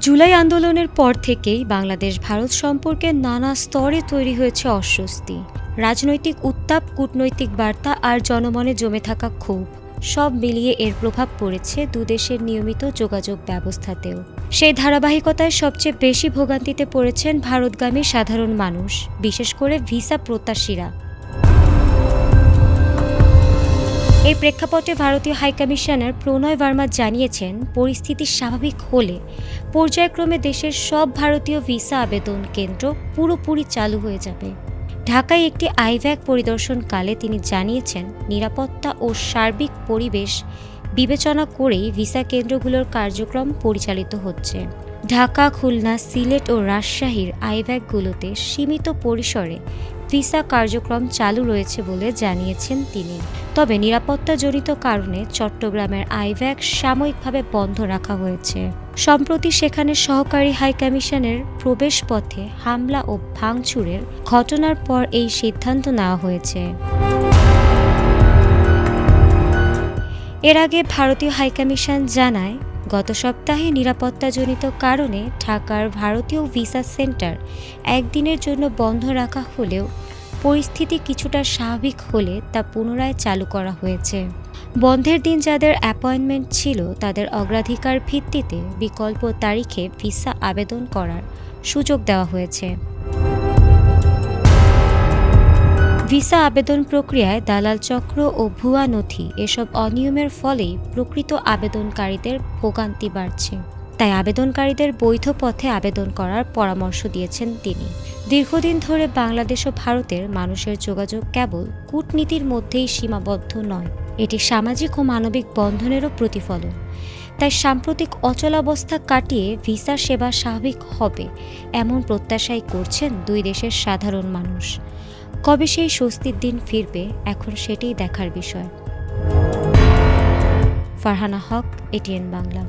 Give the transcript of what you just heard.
জুলাই আন্দোলনের পর থেকেই বাংলাদেশ ভারত সম্পর্কে নানা স্তরে তৈরি হয়েছে অস্বস্তি। রাজনৈতিক উত্তাপ, কূটনৈতিক বার্তা আর জনমনে জমে থাকা ক্ষোভ সব মিলিয়ে এর প্রভাব পড়েছে দুদেশের নিয়মিত যোগাযোগ ব্যবস্থাতেও। সেই ধারাবাহিকতায় সবচেয়ে বেশি ভোগান্তিতে পড়েছেন ভারতগামী সাধারণ মানুষ, বিশেষ করে ভিসা প্রত্যাশীরা। এই প্রেক্ষাপটে ভারতীয় হাইকমিশনার প্রণয় ভার্মা জানিয়েছেন, পরিস্থিতি স্বাভাবিক হলে পর্যায়ক্রমে দেশের সব ভারতীয় ভিসা আবেদন কেন্দ্র পুরোপুরি চালু হয়ে যাবে। ঢাকায় একটি আইভ্যাক পরিদর্শনকালে তিনি জানিয়েছেন, নিরাপত্তা ও সার্বিক পরিবেশ বিবেচনা করেই ভিসা কেন্দ্রগুলোর কার্যক্রম পরিচালিত হচ্ছে। ঢাকা, খুলনা, সিলেট ও রাজশাহীর আইভ্যাকগুলোতে সীমিত পরিসরে ভিসা কার্যক্রম চালু রয়েছে বলে জানিয়েছেন তিনি। তবে নিরাপত্তাজনিত কারণে চট্টগ্রামের আইভ্যাক সাময়িকভাবে বন্ধ রাখা হয়েছে। সম্প্রতি সেখানে সহকারী হাইকমিশনের প্রবেশপথে হামলা ও ভাঙচুরের ঘটনার পর এই সিদ্ধান্ত নেওয়া হয়েছে। এর আগে ভারতীয় হাইকমিশন জানায়, গত সপ্তাহে নিরাপত্তাজনিত কারণে ঢাকার ভারতীয় ভিসা সেন্টার একদিনের জন্য বন্ধ রাখা হলেও পরিস্থিতি কিছুটা স্বাভাবিক হলে তা পুনরায় চালু করা হয়েছে। বন্ধের দিন যাদের অ্যাপয়েন্টমেন্ট ছিল তাদের অগ্রাধিকার ভিত্তিতে বিকল্প তারিখে ভিসা আবেদন করার সুযোগ দেওয়া হয়েছে। ভিসা আবেদন প্রক্রিয়ায় দালাল চক্র ও ভুয়া নথি এসব অনিয়মের ফলেই প্রকৃত আবেদনকারীদের ভোগান্তি বাড়ছে। তাই আবেদনকারীদের বৈধ পথে আবেদন করার পরামর্শ দিয়েছেন তিনি। দীর্ঘদিন ধরে বাংলাদেশ ও ভারতের মানুষের যোগাযোগ কেবল কূটনীতির মধ্যেই সীমাবদ্ধ নয়, এটি সামাজিক ও মানবিক বন্ধনেরও প্রতিফলন। তাই সাম্প্রতিক অচলাবস্থা কাটিয়ে ভিসা সেবা স্বাভাবিক হবে এমন প্রত্যাশাই করছেন দুই দেশের সাধারণ মানুষ। কবে সেই স্বস্তির দিন ফিরবে, এখন সেটাই দেখার বিষয়। ফারহানা হক, এটিএন বাংলা।